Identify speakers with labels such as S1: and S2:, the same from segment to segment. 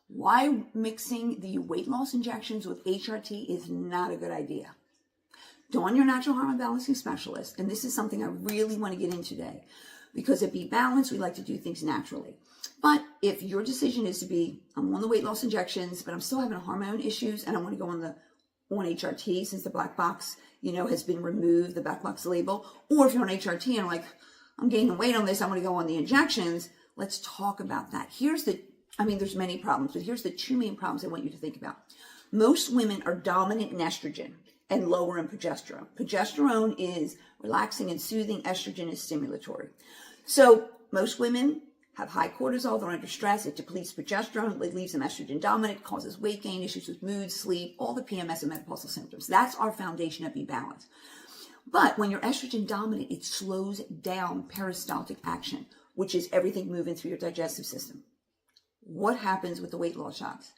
S1: why mixing the weight loss injections with HRT is not a good idea. Dawn, your natural hormone balancing specialist, and this is something I really want to get into today, because at Be Balanced, we like to do things naturally. But if your decision is to be, I'm on the weight loss injections, but I'm still having hormone issues, and I want to go on HRT since the black box, has been removed, the black box label, or if you're on HRT and like, I'm gaining weight on this, I want to go on the injections, let's talk about that. There's many problems, but here's the two main problems I want you to think about. Most women are dominant in estrogen and lower in progesterone. Progesterone is relaxing and soothing. Estrogen is stimulatory. So most women have high cortisol. They're under stress. It depletes progesterone. It leaves them estrogen dominant, causes weight gain, issues with mood, sleep, all the PMS and menopausal symptoms. That's our foundation of Be Balanced. But when you're estrogen dominant, it slows down peristaltic action, which is everything moving through your digestive system. What happens with the weight loss shots?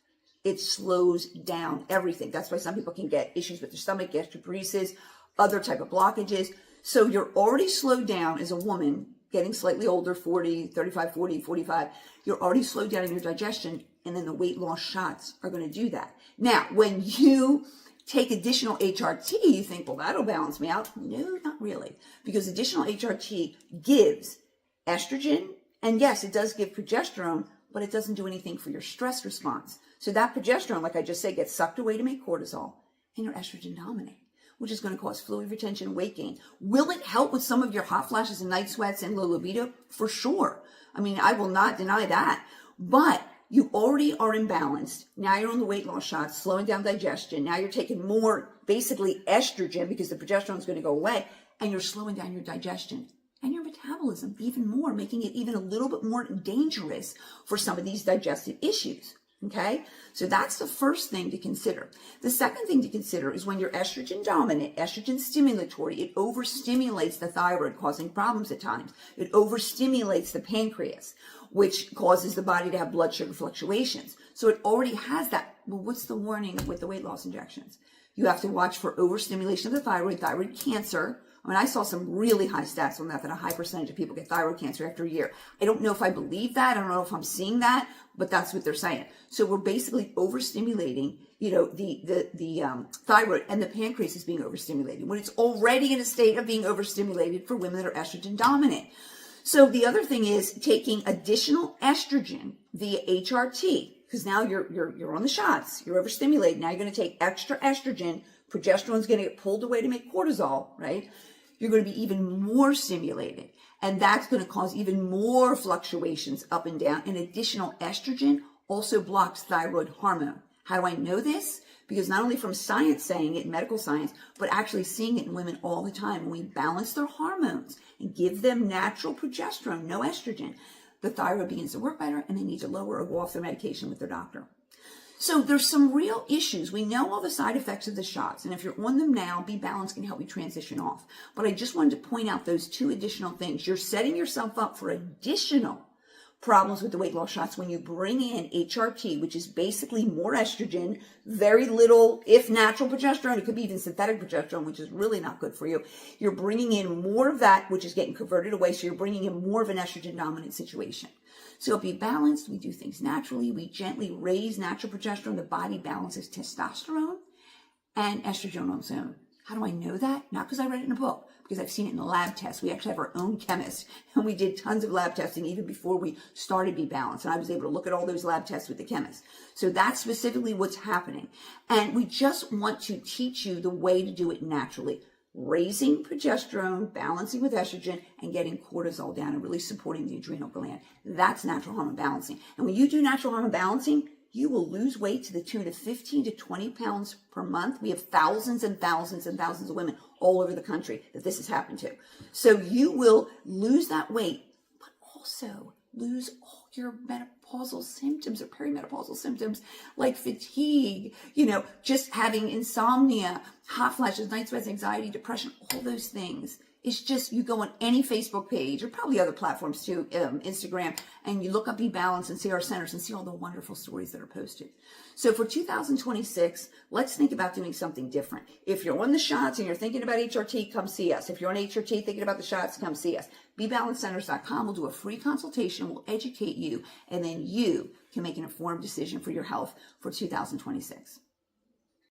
S1: It slows down everything. That's why some people can get issues with their stomach, gastroparesis, other type of blockages. So you're already slowed down as a woman, getting slightly older, 40, 35, 40, 45. You're already slowed down in your digestion, and then the weight loss shots are going to do that. Now, when you take additional HRT, you think, well, that'll balance me out. No, not really, because additional HRT gives estrogen, and yes, it does give progesterone, but it doesn't do anything for your stress response. So that progesterone, like I just said, gets sucked away to make cortisol, and you're estrogen dominant, which is going to cause fluid retention and weight gain. Will it help with some of your hot flashes and night sweats and low libido? For sure. I will not deny that. But you already are imbalanced. Now you're on the weight loss shots, slowing down digestion. Now you're taking more, basically estrogen, because the progesterone is going to go away, and you're slowing down your digestion and your metabolism even more, making it even a little bit more dangerous for some of these digestive issues. Okay, so that's the first thing to consider. The second thing to consider is when you're estrogen dominant, estrogen stimulatory, it overstimulates the thyroid, causing problems at times. It overstimulates the pancreas, which causes the body to have blood sugar fluctuations. So it already has that. Well, what's the warning with the weight loss injections? You have to watch for overstimulation of the thyroid cancer. I saw some really high stats on that a high percentage of people get thyroid cancer after a year. I don't know if I believe that. I don't know if I'm seeing that, but that's what they're saying. So we're basically overstimulating, the thyroid, and the pancreas is being overstimulated when it's already in a state of being overstimulated for women that are estrogen dominant. So the other thing is taking additional estrogen via HRT, because now you're on the shots, you're overstimulated. Now you're going to take extra estrogen. Progesterone's going to get pulled away to make cortisol, right? You're going to be even more stimulated. And that's going to cause even more fluctuations up and down. And additional estrogen also blocks thyroid hormone. How do I know this? Because not only from science saying it, medical science, but actually seeing it in women all the time. When we balance their hormones and give them natural progesterone, no estrogen, the thyroid begins to work better, and they need to lower or go off their medication with their doctor. So there's some real issues. We know all the side effects of the shots, and if you're on them now, Be Balanced can help you transition off. But I just wanted to point out those two additional things. You're setting yourself up for additional problems with the weight loss shots when you bring in HRT, which is basically more estrogen, very little, if natural progesterone. It could be even synthetic progesterone, which is really not good for you. You're bringing in more of that, which is getting converted away. So you're bringing in more of an estrogen dominant situation. So Be Balanced, we do things naturally. We gently raise natural progesterone. The body balances testosterone and estrogen on its own. How do I know that? Not because I read it in a book, because I've seen it in the lab tests. We actually have our own chemist, and we did tons of lab testing even before we started Be Balanced. And I was able to look at all those lab tests with the chemist. So that's specifically what's happening. And we just want to teach you the way to do it naturally. Raising progesterone, balancing with estrogen, and getting cortisol down and really supporting the adrenal gland. That's natural hormone balancing. And when you do natural hormone balancing, you will lose weight to the tune of 15 to 20 pounds per month. We have thousands and thousands and thousands of women all over the country that this has happened to. So you will lose that weight, but also lose all your menopausal symptoms or perimenopausal symptoms like fatigue, just having insomnia, hot flashes, night sweats, anxiety, depression, all those things. It's just, you go on any Facebook page, or probably other platforms too, Instagram, and you look up Be Balanced and see our centers and see all the wonderful stories that are posted. So for 2026, let's think about doing something different. If you're on the shots and you're thinking about HRT, come see us. If you're on HRT thinking about the shots, come see us. BeBalancedCenters.com. We'll do a free consultation. We'll educate you, and then you can make an informed decision for your health for 2026.